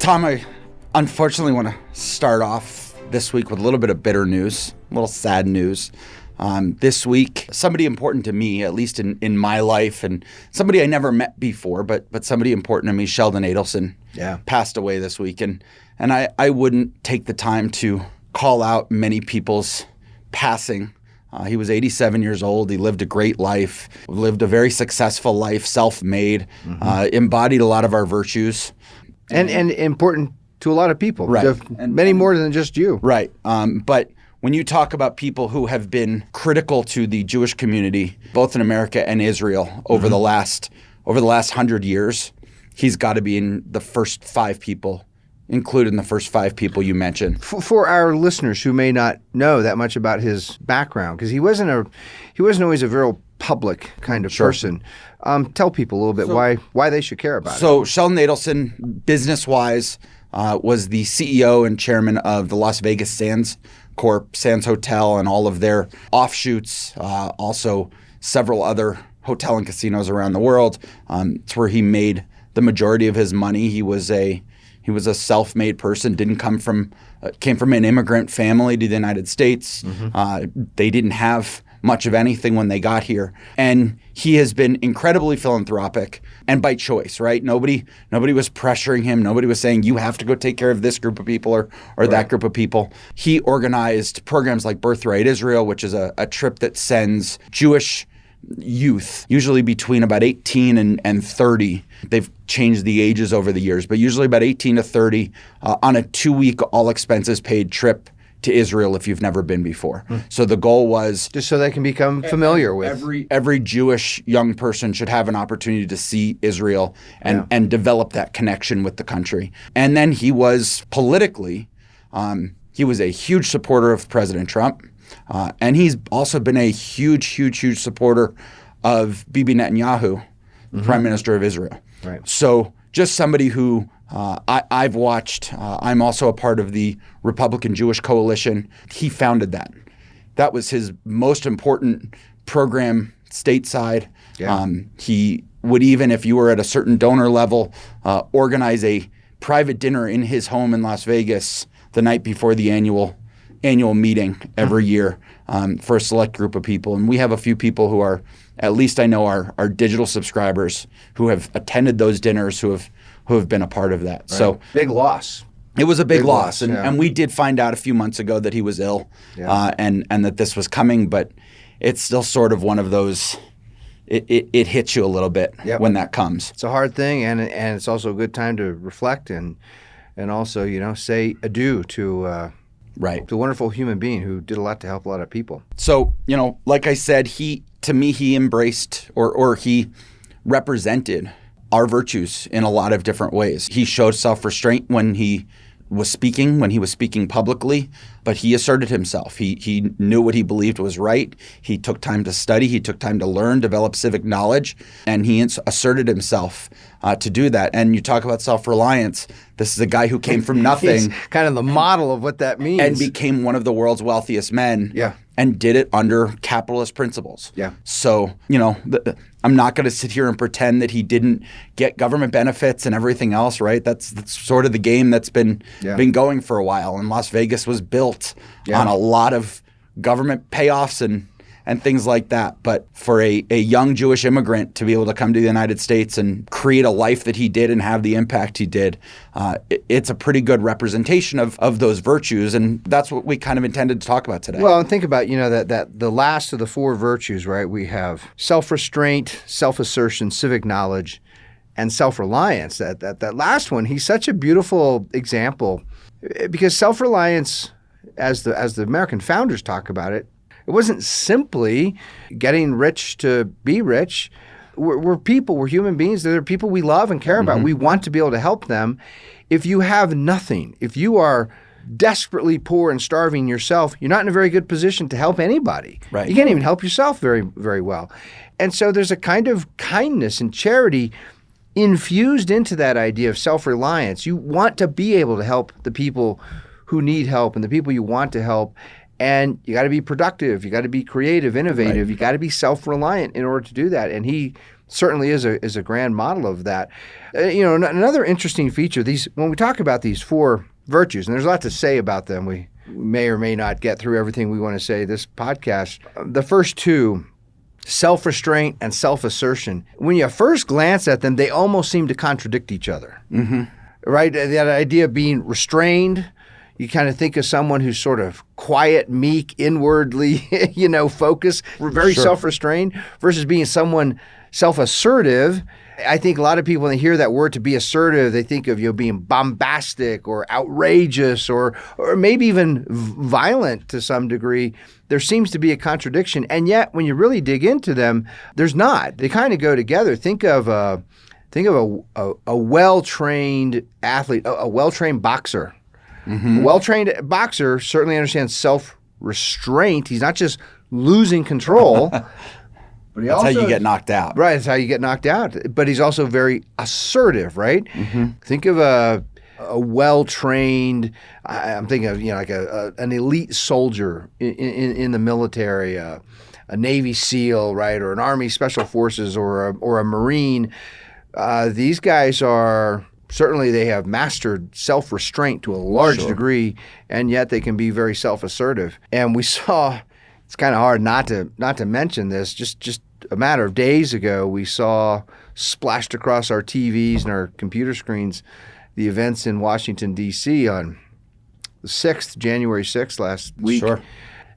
Tom, I unfortunately want to start off this week with a little bit of bitter news, a little sad news. This week, somebody important to me, at least in my life, and somebody I never met before, but somebody important to me, Sheldon Adelson, passed away this week. And I wouldn't take the time to call out many people's passing. He was 87 years old. He lived a great life, lived a very successful life, self-made, embodied a lot of our virtues. And important to a lot of people, right? Many more than just you, right? But when you talk about people who have been critical to the Jewish community, both in America and Israel, over the last 100 years, he's got to be in the first five people, included in the first five people you mentioned. For our listeners who may not know that much about his background, because he wasn't always a very public kind of person. Tell people a little bit why they should care about it. So Sheldon Adelson, business-wise, was the CEO and chairman of the Las Vegas Sands Corp, Sands Hotel, and all of their offshoots, also several other hotel and casinos around the world. It's where he made the majority of his money. He was a self-made person, came from an immigrant family to the United States. They didn't have much of anything when they got here. And he has been incredibly philanthropic and by choice, right? Nobody was pressuring him. Nobody was saying, you have to go take care of this group of people or that group of people. He organized programs like Birthright Israel, which is a trip that sends Jewish youth, usually between about 18 and 30. They've changed the ages over the years, but usually about 18 to 30 on a 2-week all expenses paid trip to Israel if you've never been before. So the goal was just so they can become familiar with. Every Jewish young person should have an opportunity to see Israel and develop that connection with the country. And then he was politically, he was a huge supporter of President Trump. And he's also been a huge supporter of Bibi Netanyahu, Prime Minister of Israel. Right. So just somebody who I've watched. I'm also a part of the Republican Jewish Coalition. He founded that. That was his most important program stateside. Yeah. He would, even if you were at a certain donor level, organize a private dinner in his home in Las Vegas the night before the annual meeting every year for a select group of people. And we have a few people who are, at least I know, are digital subscribers who have attended those dinners, who have been a part of that. Right. So big loss. It was a big loss. And we did find out a few months ago that he was ill and that this was coming, but it's still sort of one of those, it hits you a little bit when that comes. It's a hard thing, and it's also a good time to reflect and also, say adieu to a wonderful human being who did a lot to help a lot of people. So, like I said, he embraced or he represented our virtues in a lot of different ways. He showed self-restraint when he was speaking publicly, but he asserted himself. He knew what he believed was right. He took time to study. He took time to learn, develop civic knowledge, and he asserted himself to do that. And you talk about self-reliance. This is a guy who came from nothing. He's kind of the model of what that means. And became one of the world's wealthiest men. Yeah. And did it under capitalist principles. Yeah. So, I'm not going to sit here and pretend that he didn't get government benefits and everything else, right? That's sort of the game that's been going for a while. And Las Vegas was built on a lot of government payoffs and things like that. But for a young Jewish immigrant to be able to come to the United States and create a life that he did and have the impact he did, it's a pretty good representation of those virtues. And that's what we kind of intended to talk about today. Well, and think about, that the last of the four virtues, right? We have self-restraint, self-assertion, civic knowledge, and self-reliance. That last one, he's such a beautiful example because self-reliance, as the American founders talk about it, it wasn't simply getting rich to be rich. We're people. We're human beings. They're people we love and care about. We want to be able to help them. If you have nothing, if you are desperately poor and starving yourself, you're not in a very good position to help anybody. Right. You can't even help yourself very, very well. And so there's a kind of kindness and charity infused into that idea of self-reliance. You want to be able to help the people who need help and the people you want to help. And you got to be productive. You got to be creative, innovative. You got to be self-reliant in order to do that. And he certainly is a grand model of that. Another interesting feature, when we talk about these 4 virtues, and there's a lot to say about them, we may or may not get through everything we want to say this podcast. The first 2, self-restraint and self-assertion, when you first glance at them, they almost seem to contradict each other. Mm-hmm. Right? That idea of being restrained, you kind of think of someone who's sort of quiet, meek, inwardly, focused, very self-restrained, versus being someone self-assertive. I think a lot of people, when they hear that word, to be assertive, they think of being bombastic or outrageous or maybe even violent to some degree. There seems to be a contradiction. And yet, when you really dig into them, there's not. They kind of go together. Think of a well-trained athlete, a well-trained boxer. Mm-hmm. A well-trained boxer certainly understands self-restraint. He's not just losing control. But that's how you get knocked out. Right, that's how you get knocked out. But he's also very assertive, right? Mm-hmm. Think of a well-trained, I'm thinking of like an elite soldier in the military, a Navy SEAL, right, or an Army Special Forces or a Marine. These guys are... Certainly, they have mastered self-restraint to a large degree, and yet they can be very self-assertive. And we saw, it's kind of hard not to mention this. Just a matter of days ago, we saw splashed across our TVs and our computer screens the events in Washington D.C. on the 6th, January 6th last week. Sure.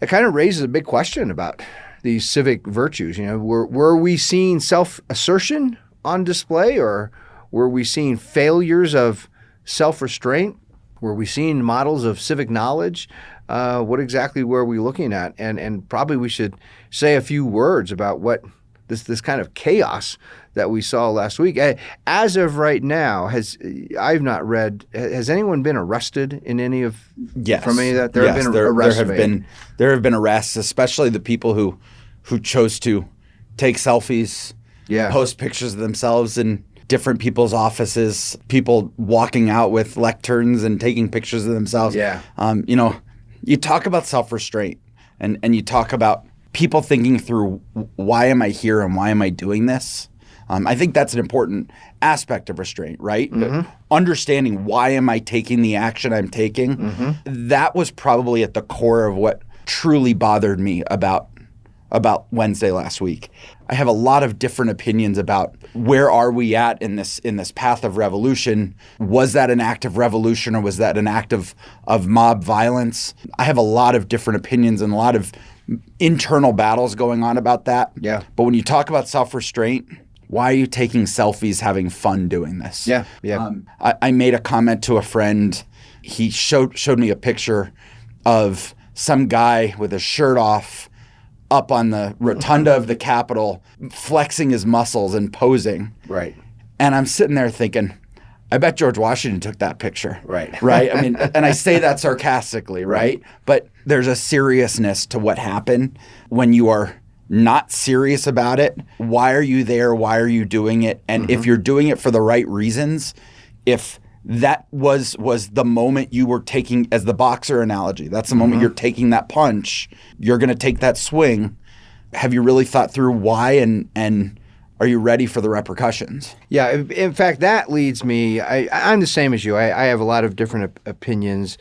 It kind of raises a big question about these civic virtues. Were we seeing self-assertion on display, or were we seeing failures of self-restraint? Were we seeing models of civic knowledge? What exactly were we looking at? And probably we should say a few words about what this kind of chaos that we saw last week. As of right now, I've not read. Has anyone been arrested in any of? Yes. From any of that? There have been arrests, especially the people who chose to take selfies, post pictures of themselves in different people's offices, people walking out with lecterns and taking pictures of themselves. Yeah. You talk about self-restraint and you talk about people thinking through, why am I here and why am I doing this? I think that's an important aspect of restraint, right? Mm-hmm. Understanding why am I taking the action I'm taking. Mm-hmm. That was probably at the core of what truly bothered me about Wednesday last week. I have a lot of different opinions about where are we at in this path of revolution. Was that an act of revolution or was that an act of mob violence? I have a lot of different opinions and a lot of internal battles going on about that. Yeah. But when you talk about self-restraint, why are you taking selfies having fun doing this? Yeah. Yeah. I made a comment to a friend. He showed me a picture of some guy with his shirt off up on the rotunda of the Capitol, flexing his muscles and posing. Right. And I'm sitting there thinking, I bet George Washington took that picture. Right. Right? I mean, and I say that sarcastically, right? But there's a seriousness to what happened when you are not serious about it. Why are you there? Why are you doing it? And if you're doing it for the right reasons, if that was the moment you were taking, as the boxer analogy, that's the moment you're taking that punch, you're going to take that swing. Have you really thought through why and are you ready for the repercussions? Yeah, in fact, that leads me, I'm the same as you. I have a lot of different opinions.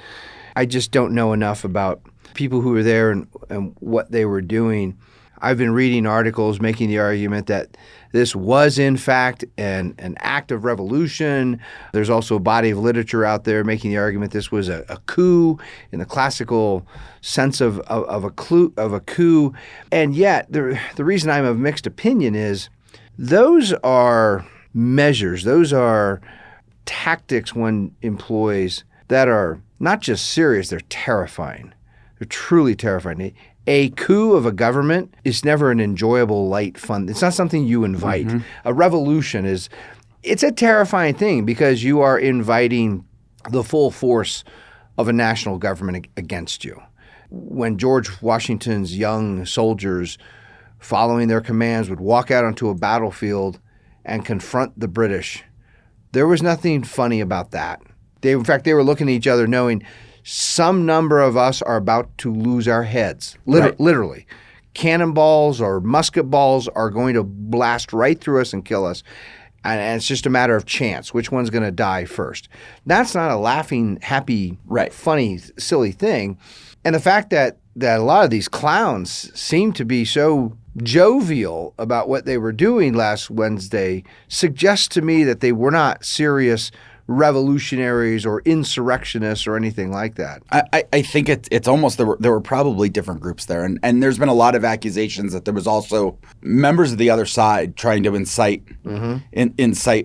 I just don't know enough about people who were there and what they were doing. I've been reading articles making the argument that this was, in fact, an act of revolution. There's also a body of literature out there making the argument this was a coup in the classical sense of a coup. And yet, the reason I'm of mixed opinion is those are measures, those are tactics one employs that are not just serious, they're terrifying. They're truly terrifying. A coup of a government is never an enjoyable, light, fun. It's not something you invite. A revolution it's a terrifying thing because you are inviting the full force of a national government against you. When George Washington's young soldiers, following their commands, would walk out onto a battlefield and confront the British, there was nothing funny about that. In fact, they were looking at each other knowing some number of us are about to lose our heads, Right. literally. Cannonballs or musket balls are going to blast right through us and kill us. And it's just a matter of chance. Which one's going to die first? That's not a laughing, happy, Right. funny, silly thing. And the fact that a lot of these clowns seem to be so jovial about what they were doing last Wednesday suggests to me that they were not serious revolutionaries or insurrectionists or anything like that. I think it's almost there were probably different groups there, and there's been a lot of accusations that there was also members of the other side trying to incite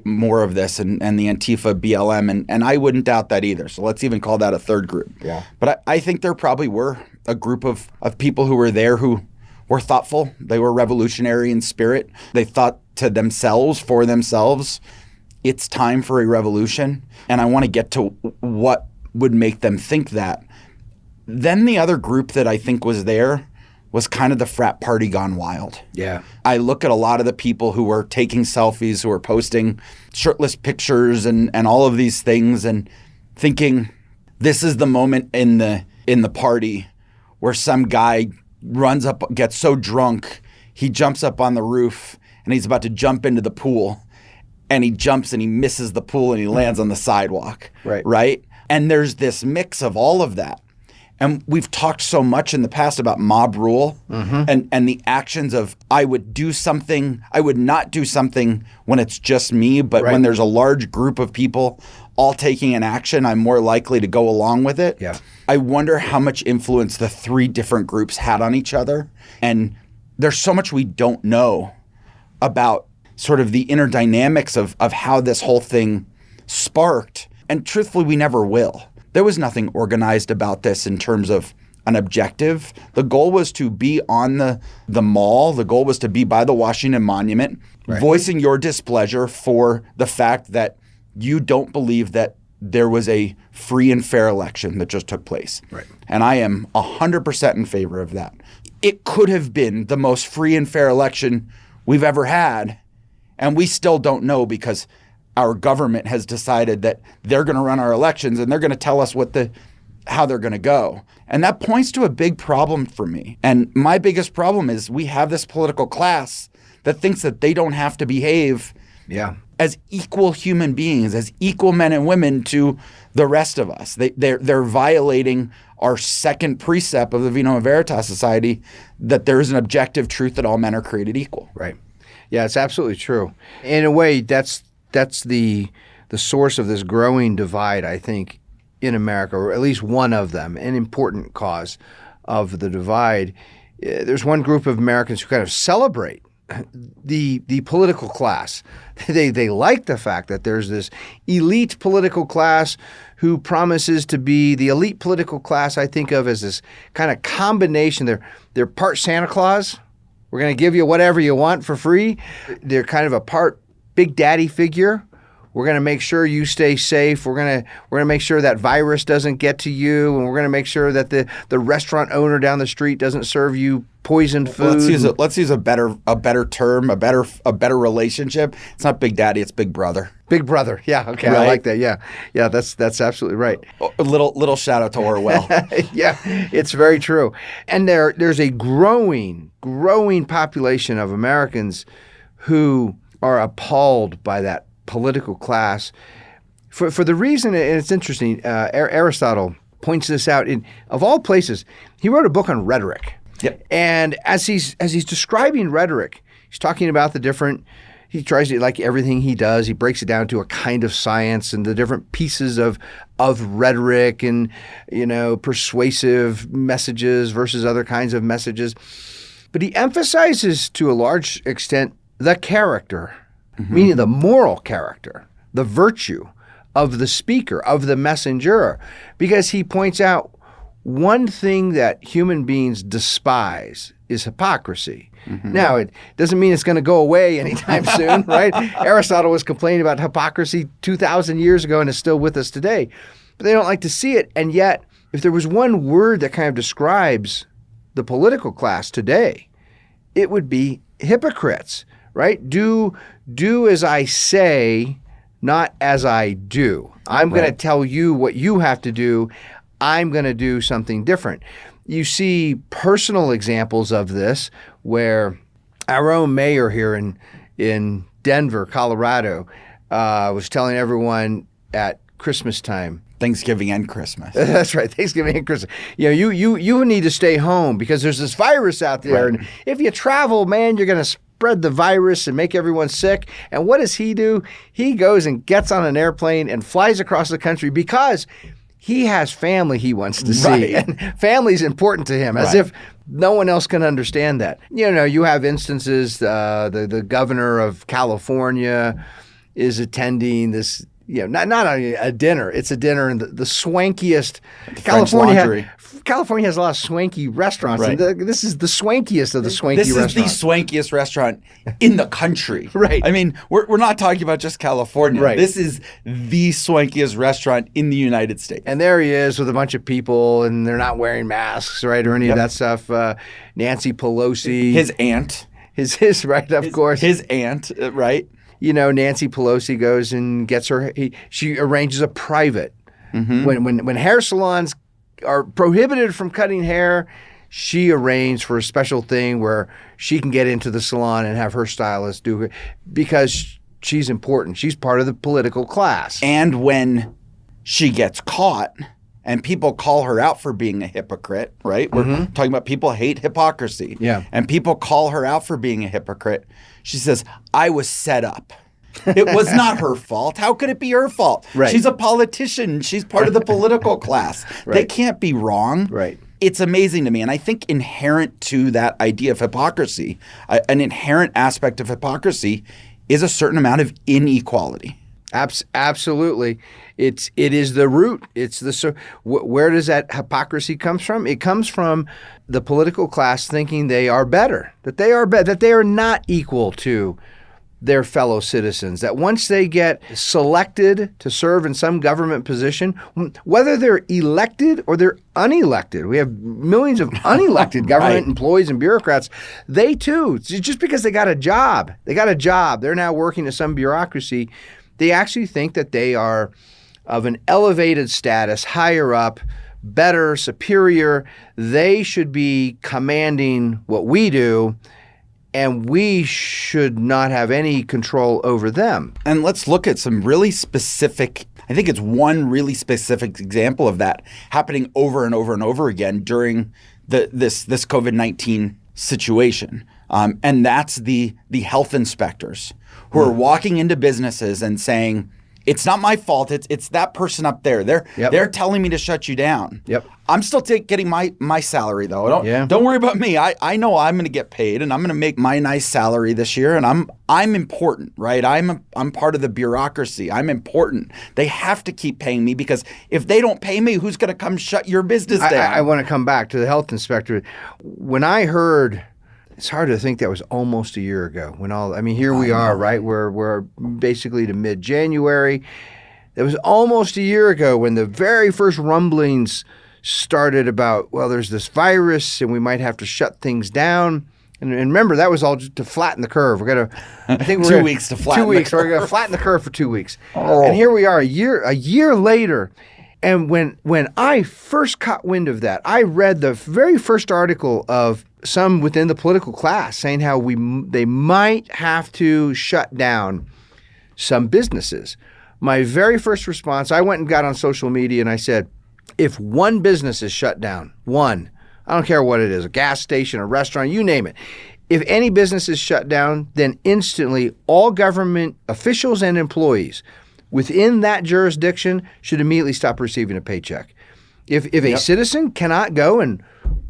more of this, and the Antifa BLM, and I wouldn't doubt that either. So let's even call that a third group. Yeah. But I think there probably were a group of people who were there who were thoughtful. They were revolutionary in spirit. They thought to themselves, for themselves, it's time for a revolution, and I want to get to what would make them think that. Then the other group that I think was there was kind of the frat party gone wild. Yeah. I look at a lot of the people who were taking selfies, who were posting shirtless pictures and all of these things, and thinking this is the moment in the party where some guy runs up, gets so drunk, he jumps up on the roof and he's about to jump into the pool. And he jumps and he misses the pool and he lands on the sidewalk. Right? And there's this mix of all of that. And we've talked so much in the past about mob rule and the actions of I would do something, I would not do something when it's just me, but when there's a large group of people all taking an action, I'm more likely to go along with it. Yeah. I wonder how much influence the three different groups had on each other. And there's so much we don't know about sort of the inner dynamics of how this whole thing sparked. And truthfully, we never will. There was nothing organized about this in terms of an objective. The goal was to be on the mall. The goal was to be by the Washington Monument, voicing your displeasure for the fact that you don't believe that there was a free and fair election that just took place. Right. And I am 100% in favor of that. It could have been the most free and fair election we've ever had. And we still don't know because our government has decided that they're going to run our elections and they're going to tell us how they're going to go. And that points to a big problem for me. And my biggest problem is we have this political class that thinks that they don't have to behave as equal human beings, as equal men and women to the rest of us. They're violating our second precept of the Vino Veritas Society, that there is an objective truth that all men are created equal. Right. Yeah, it's absolutely true. In a way, that's the source of this growing divide, I think, in America, or at least one of them, an important cause of the divide. There's one group of Americans who kind of celebrate the political class. They like the fact that there's this elite political class who promises to be the elite political class I think of as this kind of combination. They're part Santa Claus. We're going to give you whatever you want for free. They're kind of a part Big Daddy figure. We're going to make sure you stay safe. We're going to make sure that virus doesn't get to you, and we're going to make sure that the restaurant owner down the street doesn't serve you poisoned food. Let's use a better term, a better relationship. It's not Big Daddy, it's Big Brother. Big Brother. Yeah, okay. Right? I like that. Yeah, that's absolutely right. A little shout out to Orwell. Yeah, it's very true. And there's a growing population of Americans who are appalled by that political class for the reason, and it's interesting, Aristotle points this out. Of all places, he wrote a book on rhetoric. Yep. And as he's describing rhetoric, he's talking about the different, he tries to, like everything he does, he breaks it down to a kind of science and the different pieces of rhetoric and, persuasive messages versus other kinds of messages. But he emphasizes to a large extent the character, meaning the moral character, the virtue of the speaker, of the messenger, because he points out one thing that human beings despise is hypocrisy. Now, it doesn't mean it's going to go away anytime soon, right? Aristotle was complaining about hypocrisy 2,000 years ago and is still with us today. But they don't like to see it. And yet, if there was one word that kind of describes the political class today, it would be hypocrites, right? Do as I say, not as I do. I'm going to tell you what you have to do. I'm going to do something different. You see personal examples of this where our own mayor here in Denver, Colorado, was telling everyone at Christmas time. Thanksgiving and Christmas. That's right, Thanksgiving and Christmas. You need to stay home because there's this virus out there. Right. And if you travel, man, you're going to spread the virus and make everyone sick. And what does he do? He goes and gets on an airplane and flies across the country because he has family he wants to see. Right. And family's important to him, as if no one else can understand that. You have instances, the governor of California is attending this, not a dinner. It's a dinner in the swankiest. California has a lot of swanky restaurants. Right. And this is the swankiest of the swanky restaurants. This is the swankiest restaurant in the country. Right. I mean, we're not talking about just California. Right. This is the swankiest restaurant in the United States. And there he is with a bunch of people, and they're not wearing masks, right, or any of that stuff. Nancy Pelosi. His aunt. His right, of course. His aunt, right? Nancy Pelosi goes and gets she arranges a private. Mm-hmm. When hair salons are prohibited from cutting hair, she arranged for a special thing where she can get into the salon and have her stylist do it because she's important. She's part of the political class. And when she gets caught and people call her out for being a hypocrite, right? We're talking about people hate hypocrisy. Yeah. And people call her out for being a hypocrite. She says, I was set up. It was not her fault. How could it be her fault? Right. She's a politician. She's part of the political class. Right. They can't be wrong. Right. It's amazing to me. And I think inherent to that idea of hypocrisy, an inherent aspect of hypocrisy is a certain amount of inequality. Absolutely. It is the root. Where does that hypocrisy come from? It comes from the political class thinking they are better, that they are not equal to their fellow citizens, that once they get selected to serve in some government position, whether they're elected or they're unelected, we have millions of unelected government employees and bureaucrats, they too, just because they got a job, they're now working in some bureaucracy, they actually think that they are of an elevated status, higher up, better, superior. They should be commanding what we do, and we should not have any control over them. And let's look at some really specific, I think it's one really specific example of that happening over and over and over again during this COVID-19 situation. And that's the health inspectors who are walking into businesses and saying, it's not my fault. It's that person up there. They're telling me to shut you down. Yep. I'm still getting my salary though. Don't worry about me. I know I'm going to get paid and I'm going to make my nice salary this year. And I'm important, right? I'm part of the bureaucracy. I'm important. They have to keep paying me because if they don't pay me, who's going to come shut your business down? I want to come back to the health inspector. When I heard. It's hard to think that was almost a year ago here we are, right? We're basically to mid-January. It was almost a year ago when the very first rumblings started about, there's this virus and we might have to shut things down. And remember, that was all just to flatten the curve. We're 2 weeks to flatten 2 weeks. the curve. We're going to flatten the curve for 2 weeks. Oh. And here we are a year later. And when I first caught wind of that, I read the very first article of some within the political class saying how they might have to shut down some businesses. My very first response, I went and got on social media and I said, if one business is shut down, one, I don't care what it is, a gas station, a restaurant, you name it. If any business is shut down, then instantly all government officials and employees within that jurisdiction should immediately stop receiving a paycheck. If a citizen cannot go and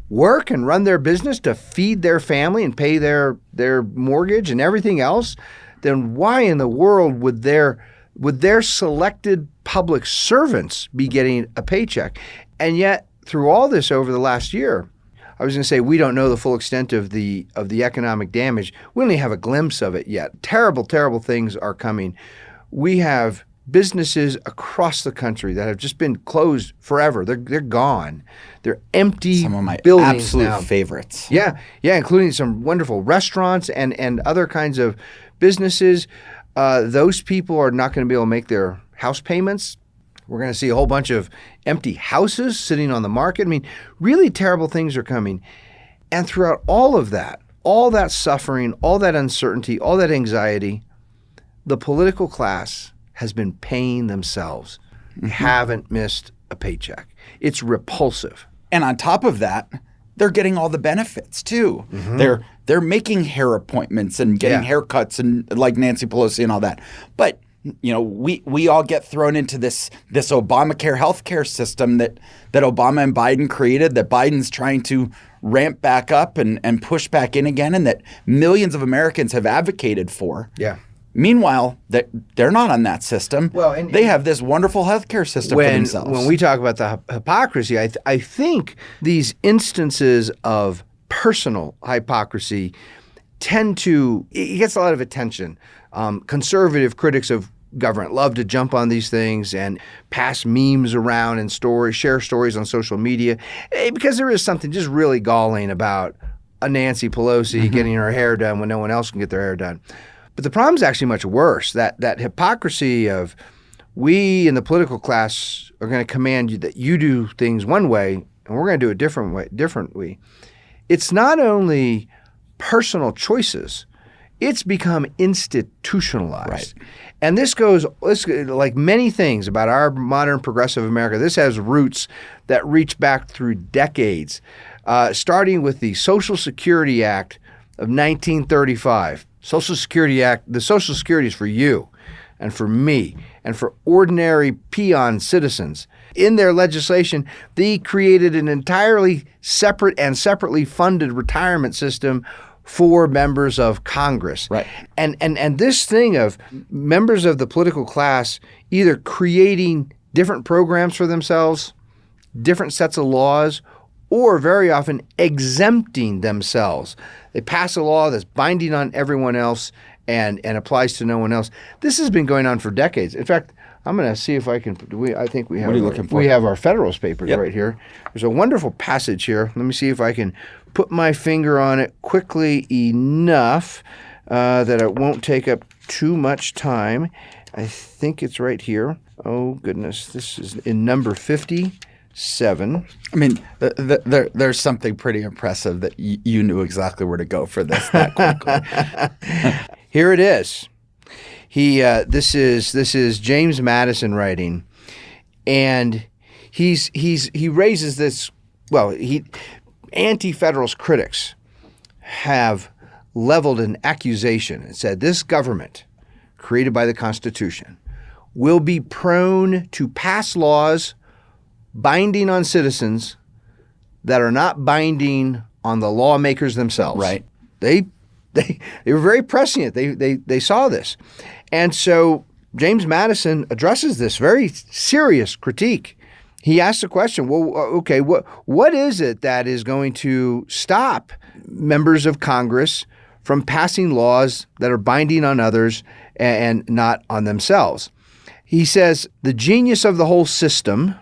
work and run their business to feed their family and pay their mortgage and everything else, then why in the world would their selected public servants be getting a paycheck? And yet, through all this over the last year, I was going to say we don't know the full extent of the economic damage. We only have a glimpse of it yet. Terrible, terrible things are coming. We have businesses across the country that have just been closed forever. They're gone. They're empty. Some of my buildings absolute now. favorites. Yeah, including some wonderful restaurants and other kinds of businesses. Those people are not going to be able to make their house payments. We're going to see a whole bunch of empty houses sitting on the market. I mean, really terrible things are coming. And throughout all of that, all that suffering, all that uncertainty, all that anxiety, the political class has been paying themselves. Haven't missed a paycheck. It's repulsive. And on top of that, they're getting all the benefits too. They're making hair appointments and getting haircuts and like Nancy Pelosi and all that. But we all get thrown into this Obamacare healthcare system that Obama and Biden created, that Biden's trying to ramp back up and push back in again, and that millions of Americans have advocated for. Yeah. Meanwhile, they're not on that system. Well, they have this wonderful healthcare system for themselves. When we talk about the hypocrisy, I think these instances of personal hypocrisy it gets a lot of attention. Conservative critics of government love to jump on these things and pass memes around and share stories on social media because there is something just really galling about a Nancy Pelosi getting her hair done when no one else can get their hair done. But the problem is actually much worse. That hypocrisy of we in the political class are going to command you that you do things one way and we're going to do it differently. It's not only personal choices, it's become institutionalized. Right. And this goes, like many things about our modern progressive America, this has roots that reach back through decades, starting with the Social Security Act of 1935. Social Security Act, the Social Security is for you and for me and for ordinary peon citizens. In their legislation, they created an entirely separate and separately funded retirement system for members of Congress. Right. And this thing of members of the political class either creating different programs for themselves, different sets of laws, or very often exempting themselves. They pass a law that's binding on everyone else and applies to no one else. This has been going on for decades. In fact, I'm going to see if I can. I think we have. What are you looking for? We have our Federalist Papers right here. There's a wonderful passage here. Let me see if I can put my finger on it quickly enough that it won't take up too much time. I think it's right here. Oh goodness, this is in number 57. I mean, there's something pretty impressive that you knew exactly where to go for this that quickly. Here it is. This is James Madison writing, and he raises this. Well, anti-federalist critics have leveled an accusation and said this government, created by the Constitution, will be prone to pass laws binding on citizens that are not binding on the lawmakers themselves. Right. They were very prescient. They saw this. And so James Madison addresses this very serious critique. He asks the question, well, okay, what is it that is going to stop members of Congress from passing laws that are binding on others and not on themselves? He says the genius of the whole system,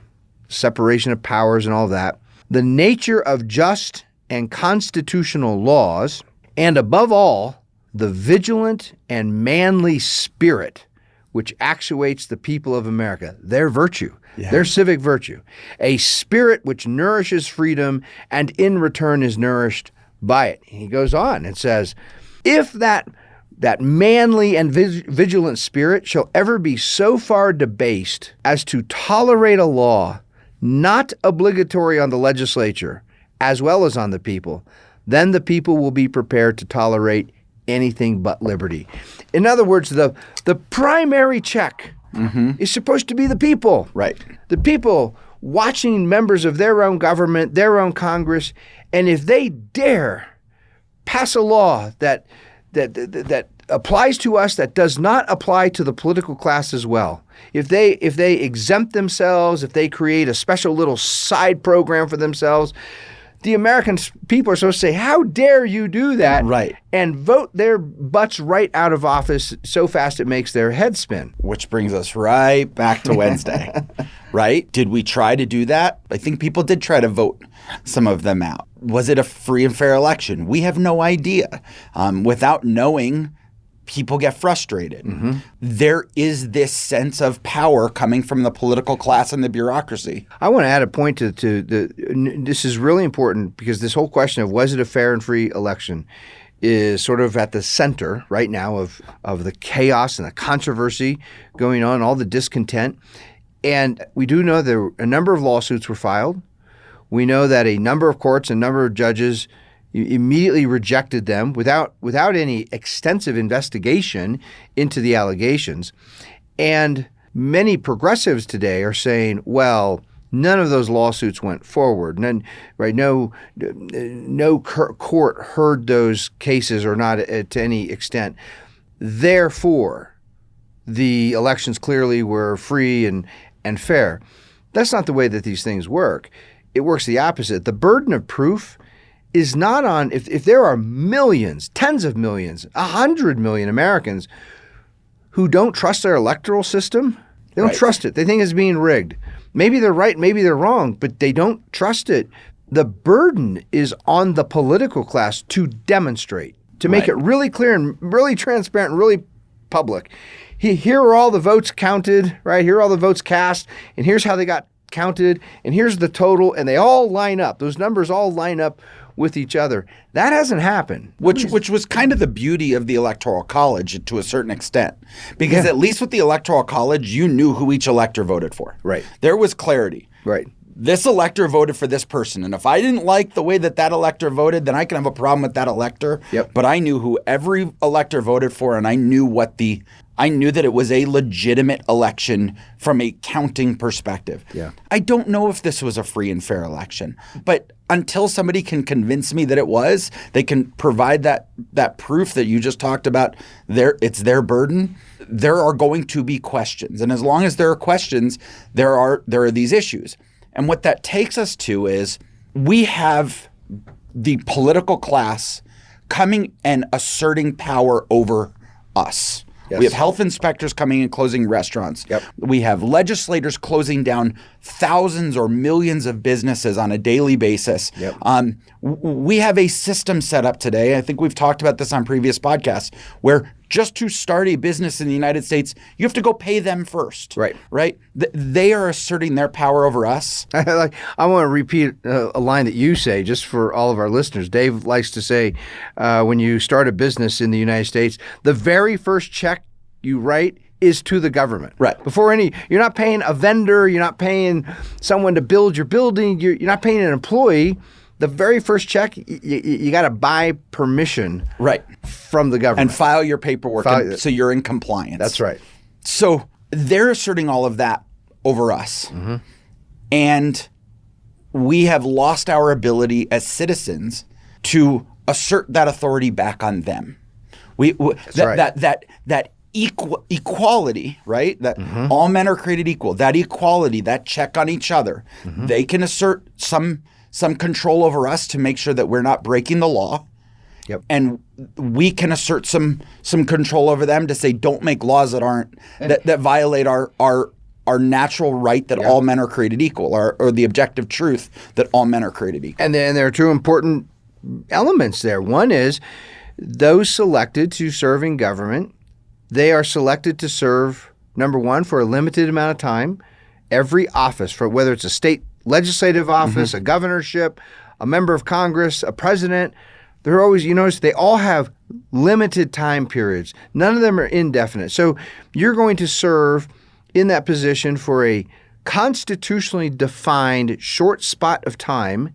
separation of powers and all that, the nature of just and constitutional laws, and above all, the vigilant and manly spirit which actuates the people of America, their virtue, their civic virtue, a spirit which nourishes freedom and in return is nourished by it. He goes on and says, if that manly and vigilant spirit shall ever be so far debased as to tolerate a law not obligatory on the legislature as well as on the people, then the people will be prepared to tolerate anything but liberty. In other words, the primary check is supposed to be the people. Right. The people watching members of their own government, their own Congress, and if they dare pass a law that applies to us that does not apply to the political class as well, if they exempt themselves, if they create a special little side program for themselves, the American people are supposed to say, how dare you do that? Right. And vote their butts right out of office so fast it makes their head spin. Which brings us right back to Wednesday, right? Did we try to do that? I think people did try to vote some of them out. Was it a free and fair election? We have no idea. Without knowing people get frustrated. There is this sense of power coming from the political class and the bureaucracy. I want to add a point to this is really important because this whole question of was it a fair and free election is sort of at the center right now of the chaos and the controversy going on, all the discontent. And we do know that a number of lawsuits were filed. We know that a number of courts, a number of judges immediately rejected them without any extensive investigation into the allegations. And many progressives today are saying, well, none of those lawsuits went forward. No court heard those cases or not to any extent. Therefore, the elections clearly were free and fair. That's not the way that these things work. It works the opposite. The burden of proof is not on, if there are millions, tens of millions, 100 million Americans who don't trust their electoral system, they don't trust it. They think it's being rigged. Maybe they're right, maybe they're wrong, but they don't trust it. The burden is on the political class to demonstrate, to make it really clear and really transparent and really public. Here are all the votes counted, right? Here are all the votes cast, and here's how they got counted, and here's the total, and they all line up. Those numbers all line up with each other. That hasn't happened. Which was kind of the beauty of the Electoral College to a certain extent. Because at least with the Electoral College, you knew who each elector voted for. Right. There was clarity. Right. This elector voted for this person. And if I didn't like the way that elector voted, then I can have a problem with that elector. Yep. But I knew who every elector voted for, and I knew that it was a legitimate election from a counting perspective. Yeah. I don't know if this was a free and fair election, but until somebody can convince me that it was, they can provide that proof that you just talked about, it's their burden, there are going to be questions. And as long as there are questions, there are these issues. And what that takes us to is we have the political class coming and asserting power over us. Yes. We have health inspectors coming and closing restaurants. Yep. We have legislators closing down thousands or millions of businesses on a daily basis. Yep. We have a system set up today. I think we've talked about this on previous podcasts, where just to start a business in the United States, you have to go pay them first. Right? They are asserting their power over us. I want to repeat a line that you say just for all of our listeners. Dave likes to say when you start a business in the United States, the very first check you write is to the government. Right. You're not paying a vendor, you're not paying someone to build your building, you're not paying an employee. The very first check, you got to buy permission from the government. And file your paperwork so you're in compliance. That's right. So they're asserting all of that over us. Mm-hmm. And we have lost our ability as citizens to assert that authority back on them. That equality, right? That all men are created equal. That equality, that check on each other. Mm-hmm. They can assert some control over us to make sure that we're not breaking the law. Yep. And we can assert some control over them to say don't make laws that violate our natural right that all men are created equal, or the objective truth that all men are created equal. And then there are two important elements there. One is those selected to serve in government, they are selected to serve, number one, for a limited amount of time. Every office, for whether it's a state legislative office, a governorship, a member of Congress, a president, they're always, you notice they all have limited time periods. None of them are indefinite. So you're going to serve in that position for a constitutionally defined short spot of time,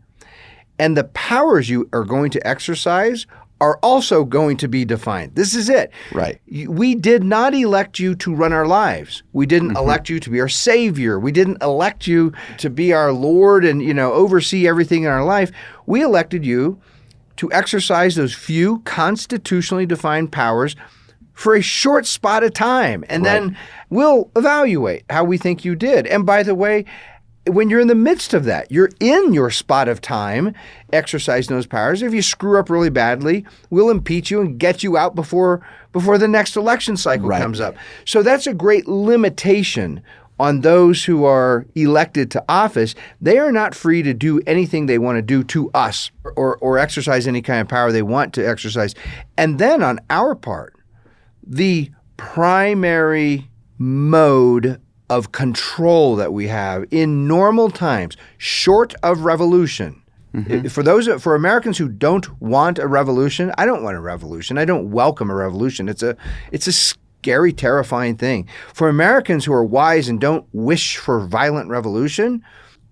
and the powers you are going to exercise are also going to be defined. This is it. Right. We did not elect you to run our lives. We didn't elect you to be our savior. We didn't elect you to be our Lord and, oversee everything in our life. We elected you to exercise those few constitutionally defined powers for a short spot of time. And then we'll evaluate how we think you did. And by the way, when you're in the midst of that, you're in your spot of time exercising those powers. If you screw up really badly, we'll impeach you and get you out before the next election cycle comes up. So that's a great limitation on those who are elected to office. They are not free to do anything they want to do to us or exercise any kind of power they want to exercise. And then on our part, the primary mode of control that we have in normal times, short of revolution. For Americans who don't want a revolution, I don't want a revolution. I don't welcome a revolution. It's a scary, terrifying thing. For Americans who are wise and don't wish for violent revolution,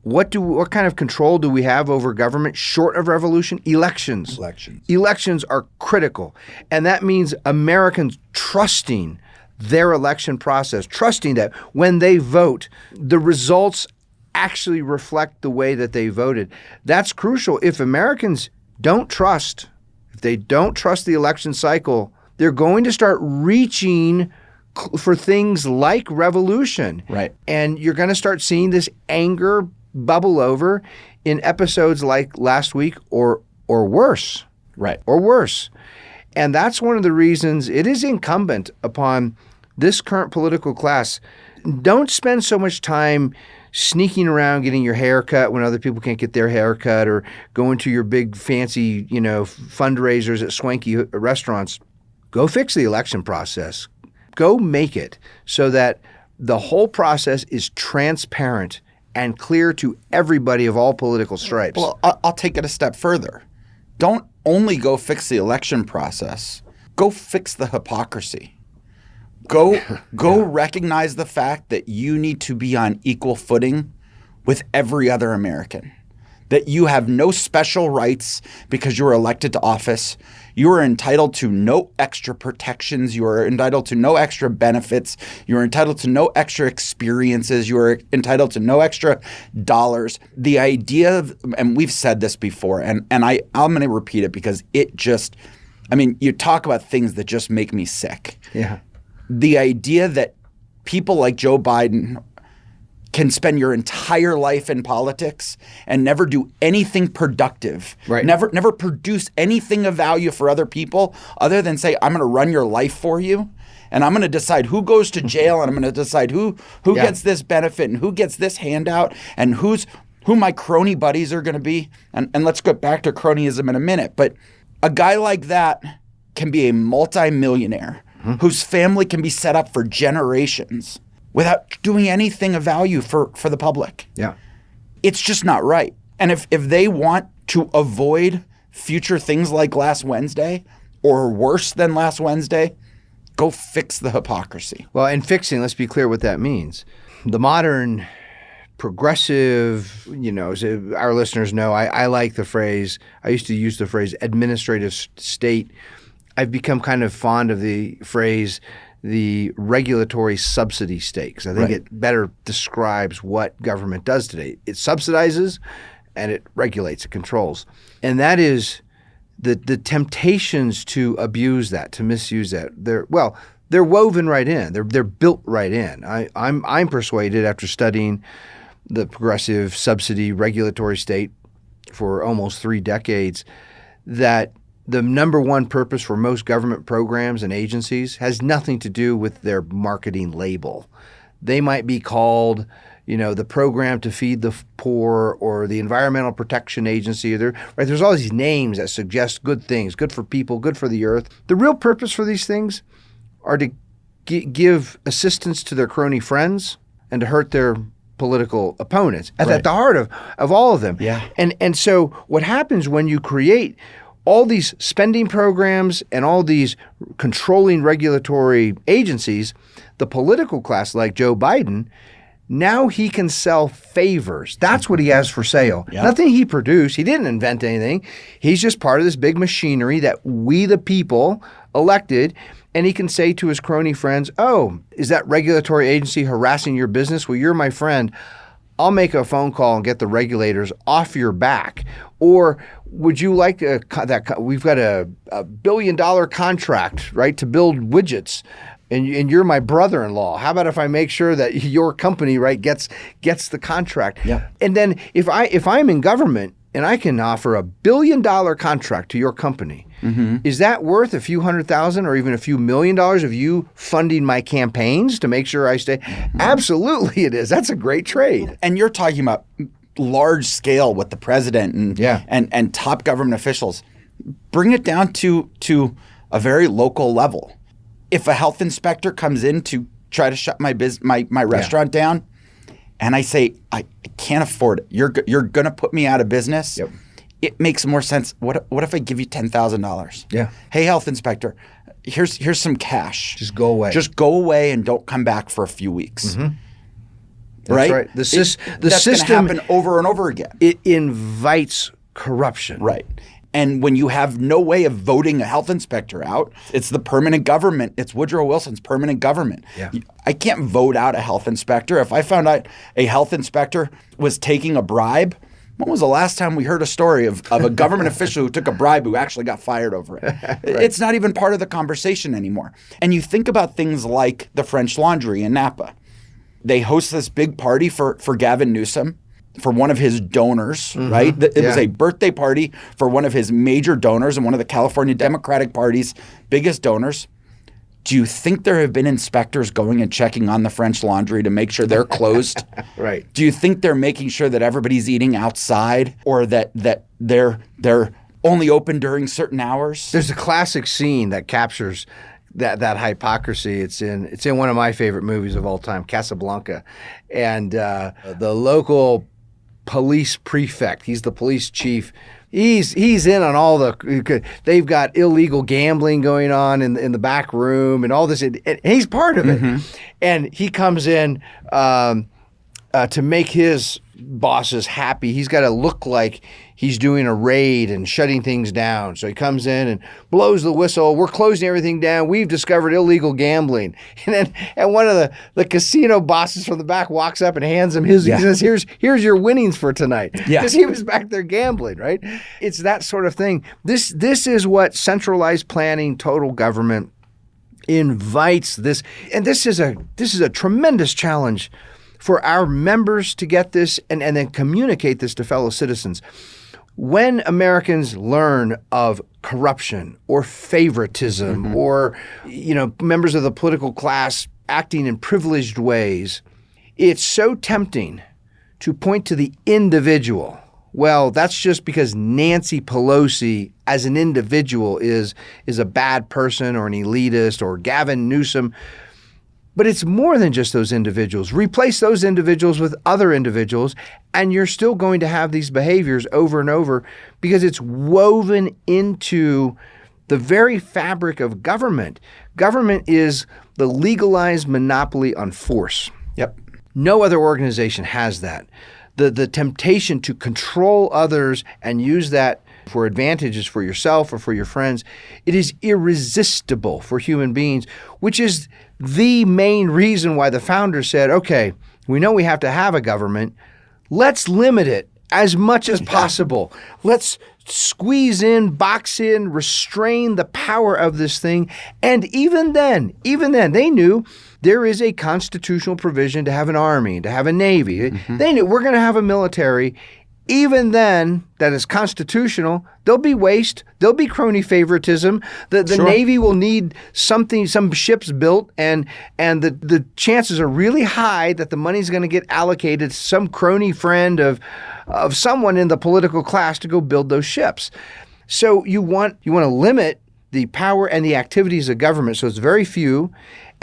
what kind of control do we have over government short of revolution? Elections. Elections are critical. And that means Americans trusting their election process, trusting that when they vote, the results actually reflect the way that they voted. That's crucial. If Americans don't trust, if they don't trust the election cycle, they're going to start reaching for things like revolution. Right. And you're going to start seeing this anger bubble over in episodes like last week or worse. Right. Or worse. And that's one of the reasons it is incumbent upon this current political class. Don't spend so much time sneaking around getting your hair cut when other people can't get their hair cut, or going to your big fancy, fundraisers at swanky restaurants. Go fix the election process. Go make it so that the whole process is transparent and clear to everybody of all political stripes. Well, I'll take it a step further. Don't only go fix the election process. Go fix the hypocrisy. Go recognize the fact that you need to be on equal footing with every other American. That you have no special rights because you were elected to office. You are entitled to no extra protections. You are entitled to no extra benefits. You are entitled to no extra experiences. You are entitled to no extra dollars. The idea of, and we've said this before, and I'm going to repeat it because it just, you talk about things that just make me sick. Yeah. The idea that people like Joe Biden can spend your entire life in politics and never do anything productive, right? Never produce anything of value for other people other than say, I'm going to run your life for you, and I'm going to decide who goes to jail, and I'm going to decide who gets this benefit and who gets this handout, and who my crony buddies are going to be. And let's get back to cronyism in a minute. But a guy like that can be a multimillionaire whose family can be set up for generations without doing anything of value for the public. Yeah. It's just not right. And if they want to avoid future things like last Wednesday or worse than last Wednesday, go fix the hypocrisy. Well, in fixing, let's be clear what that means. The modern progressive, as our listeners know, I like the phrase, I used to use the phrase administrative state. I've become kind of fond of the phrase the regulatory subsidy state, because I think it better describes what government does today. It subsidizes and it regulates, it controls. And that is the temptations to abuse that, to misuse that. They're woven right in. They're built right in. I'm persuaded, after studying the progressive subsidy regulatory state for almost 3 decades, that the number one purpose for most government programs and agencies has nothing to do with their marketing label. They might be called, the program to feed the poor or the Environmental Protection Agency. There's all these names that suggest good things, good for people, good for the earth. The real purpose for these things are to give assistance to their crony friends and to hurt their political opponents at the heart of all of them. Yeah. And so what happens when you create all these spending programs and all these controlling regulatory agencies, the political class like Joe Biden, now he can sell favors. That's what he has for sale. Yep. Nothing he produced. He didn't invent anything. He's just part of this big machinery that we, the people, elected. And he can say to his crony friends, oh, is that regulatory agency harassing your business? Well, you're my friend. I'll make a phone call and get the regulators off your back. Or would you like that? We've got a $1 billion contract, right, to build widgets, and you're my brother-in-law. How about if I make sure that your company, right, gets the contract? Yeah. And then if I'm in government and I can offer a $1 billion contract to your company, is that worth a few $100,000 or even a few $1 million of you funding my campaigns to make sure I stay? Absolutely it is. That's a great trade. And you're talking about large scale with the president and top government officials. Bring it down to a very local level. if a health inspector comes in to try to shut my restaurant down, and I say I can't afford it, you're going to put me out of business. Yep. It makes more sense. What if I give you $10,000? Yeah. Hey, health inspector, here's some cash. Just go away. Just go away and don't come back for a few weeks. That's right. The system going to happen over and over again. It invites corruption. Right. And when you have no way of voting a health inspector out, it's the permanent government. It's Woodrow Wilson's permanent government. Yeah. I can't vote out a health inspector. If I found out a health inspector was taking a bribe, when was the last time we heard a story of a government official who took a bribe who actually got fired over it? Right. It's not even part of the conversation anymore. And you think about things like the French Laundry in Napa. They host this big party for Gavin Newsom, for one of his donors, right? It was a birthday party for one of his major donors and one of the California Democratic Party's biggest donors. Do you think there have been inspectors going and checking on the French Laundry to make sure they're closed? Right. Do you think they're making sure that everybody's eating outside, or that they're only open during certain hours? There's a classic scene that captures that hypocrisy. It's in one of my favorite movies of all time, Casablanca, and the local police prefect, he's the police chief. He's in on all the. They've got illegal gambling going on in the back room and all this. And he's part of it. And he comes in to make his bosses happy. He's got to look like he's doing a raid and shutting things down. So he comes in and blows the whistle. We're closing everything down. We've discovered illegal gambling. And one of the casino bosses from the back walks up and hands him his. He says, "Here's your winnings for tonight." Because he was back there gambling, right? It's that sort of thing. This is what centralized planning, total government invites this. And this is a tremendous challenge for our members to get this and then communicate this to fellow citizens. When Americans learn of corruption or favoritism or, members of the political class acting in privileged ways, it's so tempting to point to the individual. Well, that's just because Nancy Pelosi as an individual is a bad person or an elitist, or Gavin Newsom. But it's more than just those individuals. Replace those individuals with other individuals, and you're still going to have these behaviors over and over, because it's woven into the very fabric of government. Government is the legalized monopoly on force. Yep. No other organization has that. The temptation to control others and use that for advantages for yourself or for your friends, it is irresistible for human beings, which is the main reason why the founders said, okay, we know we have to have a government. Let's limit it as much as possible. Let's squeeze in, box in, restrain the power of this thing. And even then, they knew there is a constitutional provision to have an army, to have a navy. They knew we're going to have a military. Even then, that is constitutional. There'll be waste. There'll be crony favoritism. The Navy will need some ships built, and the chances are really high that the money's going to get allocated to some crony friend of someone in the political class to go build those ships. So you want to limit the power and the activities of government, so it's very few.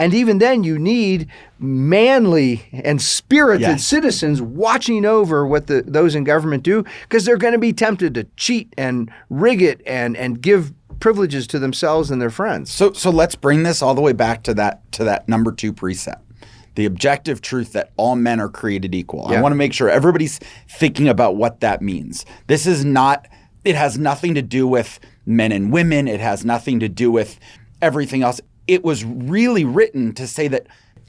And even then, you need manly and spirited citizens watching over what those in government do, because they're going to be tempted to cheat and rig it and give privileges to themselves and their friends. So let's bring this all the way back to that number 2 precept, the objective truth that all men are created equal. I want to make sure everybody's thinking about what that means. This is not. It has nothing to do with men and women. It has nothing to do with everything else. It was really written to say that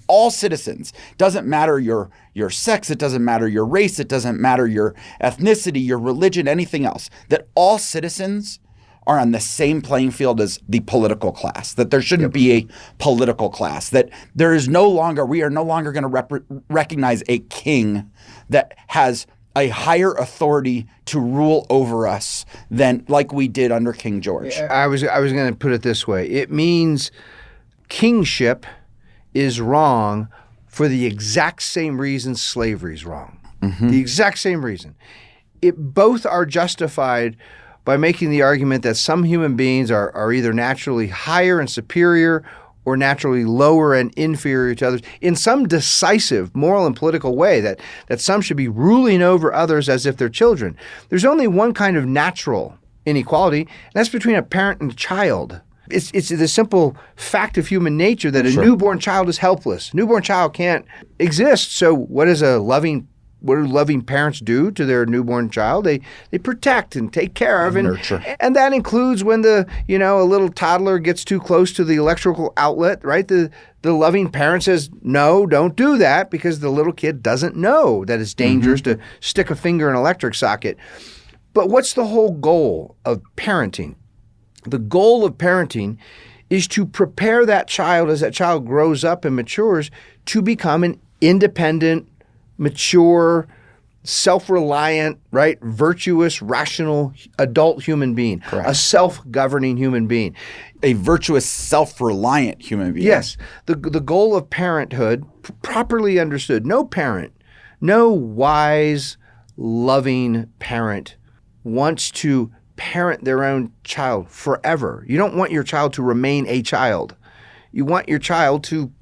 all citizens, doesn't matter your sex, it doesn't matter your race, it doesn't matter your ethnicity, your religion, anything else, that all citizens are on the same playing field as the political class, that there shouldn't be a political class, that we are no longer going to recognize a king that has a higher authority to rule over us than like we did under King George. I was going to put it this way. It means kingship is wrong for the exact same reason slavery is wrong. The exact same reason. Both are justified by making the argument that some human beings are either naturally higher and superior, or naturally lower and inferior to others in some decisive moral and political way, that some should be ruling over others as if they're children. There's only one kind of natural inequality, and that's between a parent and a child. It's the simple fact of human nature that a newborn child is helpless. A newborn child can't exist. So what do loving parents do to their newborn child? They protect and take care of and nurture. And that includes when a little toddler gets too close to the electrical outlet, right? The loving parent says, no, don't do that, because the little kid doesn't know that it's dangerous to stick a finger in an electric socket. But what's the whole goal of parenting? The goal of parenting is to prepare that child, as that child grows up and matures, to become an independent, mature, self-reliant, right, virtuous, rational adult human being, Correct. A self-governing human being. A virtuous, self-reliant human being. Yes. The goal of parenthood, properly understood, no parent, no wise, loving parent wants to parent their own child forever. You don't want your child to remain a child. You want your child to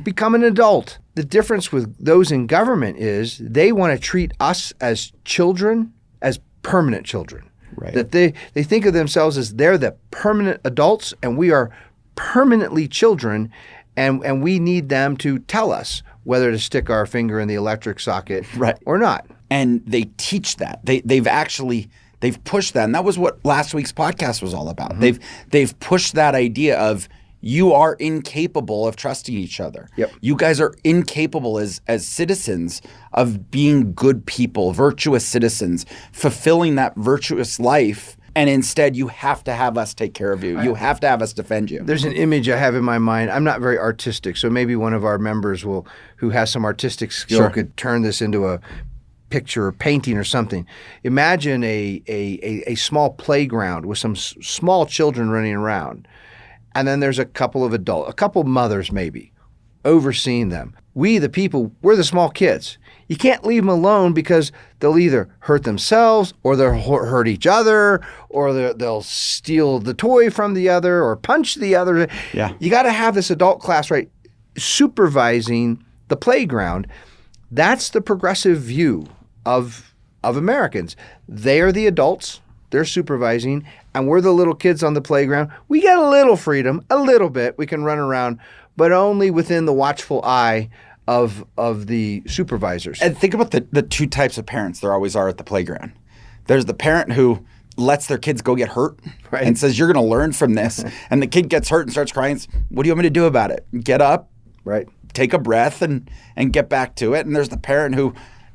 become an adult. The difference with those in government is they want to treat us as children, as permanent children. Right. That they think of themselves as they're the permanent adults and we are permanently children, and we need them to tell us whether to stick our finger in the electric socket or not. And they teach that. They've pushed that, and that was what last week's podcast was all about. They've pushed that idea of you are incapable of trusting each other. Yep. You guys are incapable as citizens of being good people, virtuous citizens, fulfilling that virtuous life. And instead, you have to have us take care of you. You have to have us defend you. There's an image I have in my mind. I'm not very artistic, so maybe one of our members who has some artistic skill could turn this into a picture or painting or something. Imagine a small playground with some small children running around. And then there's a couple of mothers maybe, overseeing them. We, the people, we're the small kids. You can't leave them alone because they'll either hurt themselves or they'll hurt each other or they'll steal the toy from the other or punch the other. Yeah. You got to have this adult class, right, supervising the playground. That's the progressive view of Americans. They are the adults. They're supervising, and we're the little kids on the playground. We get a little freedom, a little bit. We can run around, but only within the watchful eye of the supervisors. And think about the two types of parents there always are at the playground. There's the parent who lets their kids go get hurt and says, you're going to learn from this. And the kid gets hurt and starts crying. What do you want me to do about it? Get up, take a breath, and get back to it. And there's the parent who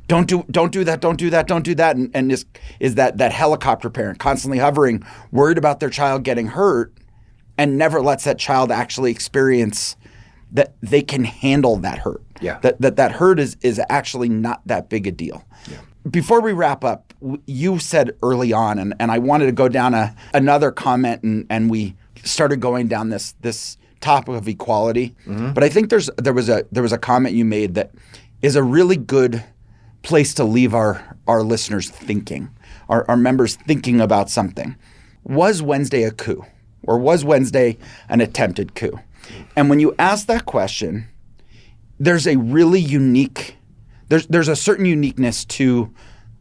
Don't do that, and is that helicopter parent constantly hovering, worried about their child getting hurt, and never lets that child actually experience that they can handle that hurt. Yeah. That hurt is actually not that big a deal. Yeah. Before we wrap up, you said early on, and I wanted to go down another comment, and we started going down this topic of equality. But I think there was a comment you made that is a really good place to leave our listeners thinking, our members thinking about something. Was Wednesday a coup, or was Wednesday an attempted coup? And when you ask that question, there's a really unique, there's a certain uniqueness to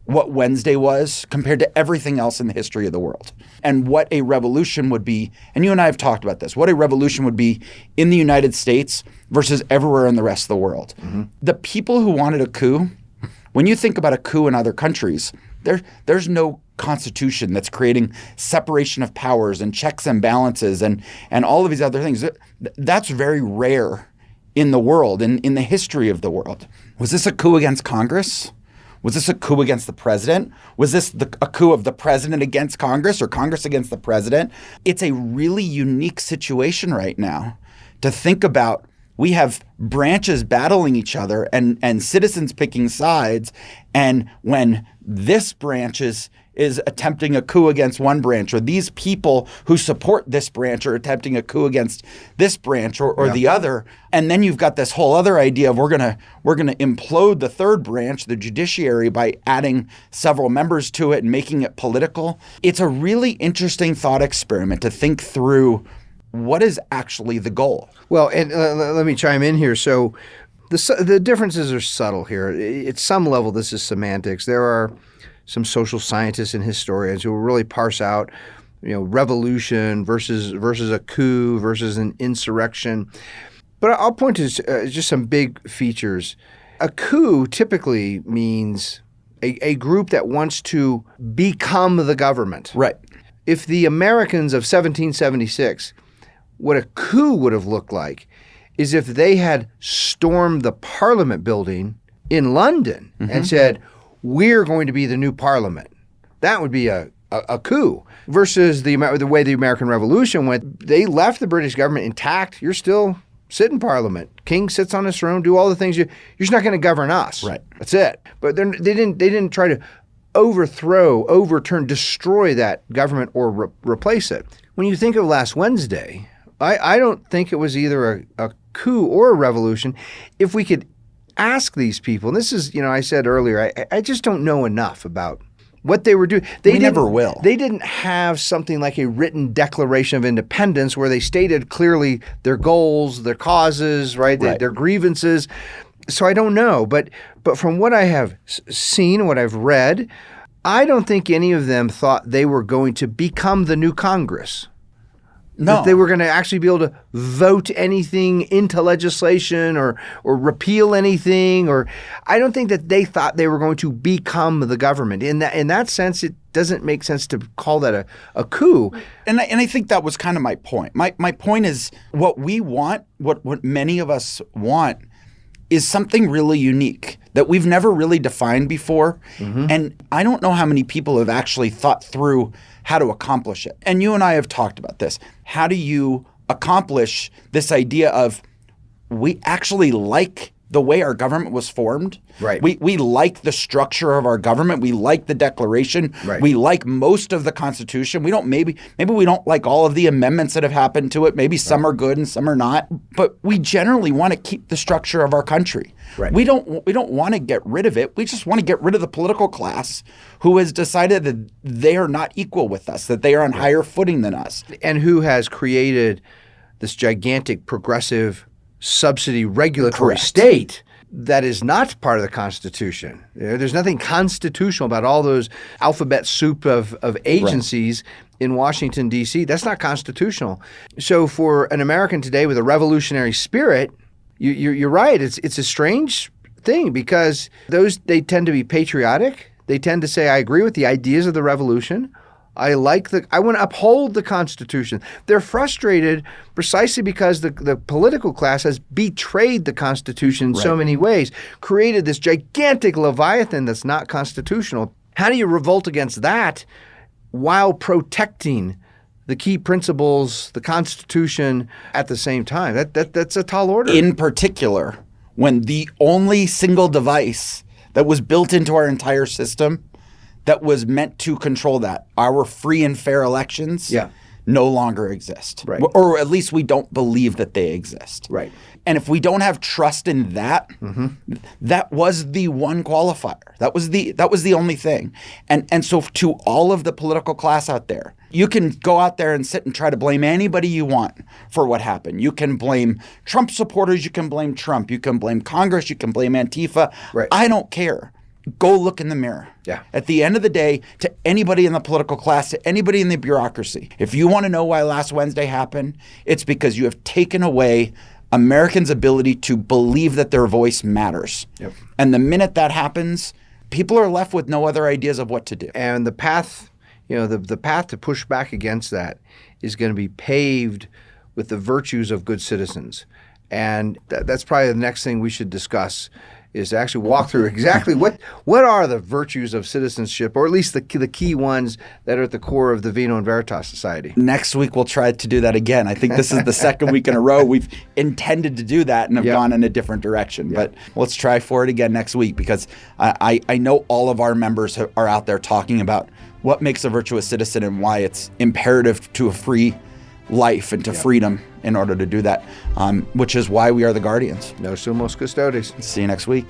what Wednesday was compared to everything else in the history of the world, and what a revolution would be. And you and I have talked about this, what a revolution would be in the United States versus everywhere in the rest of the world. The people who wanted a coup, when you think about a coup in other countries, there's no constitution that's creating separation of powers and checks and balances and all of these other things. That's very rare in the world, in the history of the world. Was this a coup against Congress? Was this a coup against the president? Was this a coup of the president against Congress or Congress against the president? It's a really unique situation right now to think about. We have branches battling each other and citizens picking sides. And when this branch is attempting a coup against one branch, or these people who support this branch are attempting a coup against this branch or the other, and then you've got this whole other idea of we're gonna implode the third branch, the judiciary, by adding several members to it and making it political. It's a really interesting thought experiment to think through what is actually the goal? Well, and let me chime in here. So the differences are subtle here. At some level, this is semantics. There are some social scientists and historians who will really parse out, revolution versus a coup versus an insurrection. But I'll point to just some big features. A coup typically means a group that wants to become the government. Right. If the Americans of 1776, what a coup would have looked like is if they had stormed the Parliament building in London and said, we're going to be the new Parliament. That would be a coup. Versus the way the American Revolution went, they left the British government intact. You're still sit in Parliament. King sits on his throne, do all the things. You're just not going to govern us. Right. That's it. But they didn't try to overturn, destroy that government or replace it. When you think of last Wednesday, I don't think it was either a coup or a revolution. If we could ask these people, and this is, I said earlier, I just don't know enough about what they were doing. They never will. They didn't have something like a written Declaration of Independence where they stated clearly their goals, their causes, right? Their grievances. So I don't know. But from what I have seen, what I've read, I don't think any of them thought they were going to become the new Congress. No. That they were going to actually be able to vote anything into legislation or repeal anything, or I don't think that they thought they were going to become the government. In that sense, it doesn't make sense to call that a coup. And I think that was kind of my point. My point is what we want, what many of us want, is something really unique that we've never really defined before. And I don't know how many people have actually thought through how to accomplish it. And you and I have talked about this. How do you accomplish this idea of we actually like the way our government was formed? Right. We like the structure of our government. We like the Declaration. Right. We like most of the Constitution. We don't maybe we don't like all of the amendments that have happened to it. Maybe some are good and some are not. But we generally want to keep the structure of our country. Right. We don't want to get rid of it. We just want to get rid of the political class who has decided that they are not equal with us, that they are on higher footing than us. And who has created this gigantic progressive subsidy regulatory state that is not part of the Constitution. There's nothing constitutional about all those alphabet soup of agencies in Washington, D.C. That's not constitutional. So for an American today with a revolutionary spirit, you're right. It's a strange thing because they tend to be patriotic. They tend to say, I agree with the ideas of the revolution. I want to uphold the Constitution. They're frustrated precisely because the political class has betrayed the Constitution in so many ways, created this gigantic leviathan that's not constitutional. How do you revolt against that while protecting the key principles, the Constitution at the same time? That's a tall order. In particular, when the only single device that was built into our entire system that was meant to control that, our free and fair elections, no longer exist. Right. Or at least we don't believe that they exist. Right. And if we don't have trust in that, that was the one qualifier. That was the only thing. And so to all of the political class out there, you can go out there and sit and try to blame anybody you want for what happened. You can blame Trump supporters. You can blame Trump. You can blame Congress. You can blame Antifa. Right. I don't care. Go look in the mirror. Yeah. At the end of the day, to anybody in the political class, to anybody in the bureaucracy, if you want to know why last Wednesday happened, it's because you have taken away Americans' ability to believe that their voice matters. Yep. And the minute that happens, people are left with no other ideas of what to do. And the path, the path to push back against that is going to be paved with the virtues of good citizens. And that's probably the next thing we should discuss, is to actually walk through exactly what are the virtues of citizenship, or at least the key ones that are at the core of the Vino Veritas Society. Next week, we'll try to do that again. I think this is the second week in a row we've intended to do that and have gone in a different direction. But let's try for it again next week, because I know all of our members are out there talking about what makes a virtuous citizen and why it's imperative to a free life and to freedom in order to do that, which is why we are the Guardians. Nos somos custodes. See you next week.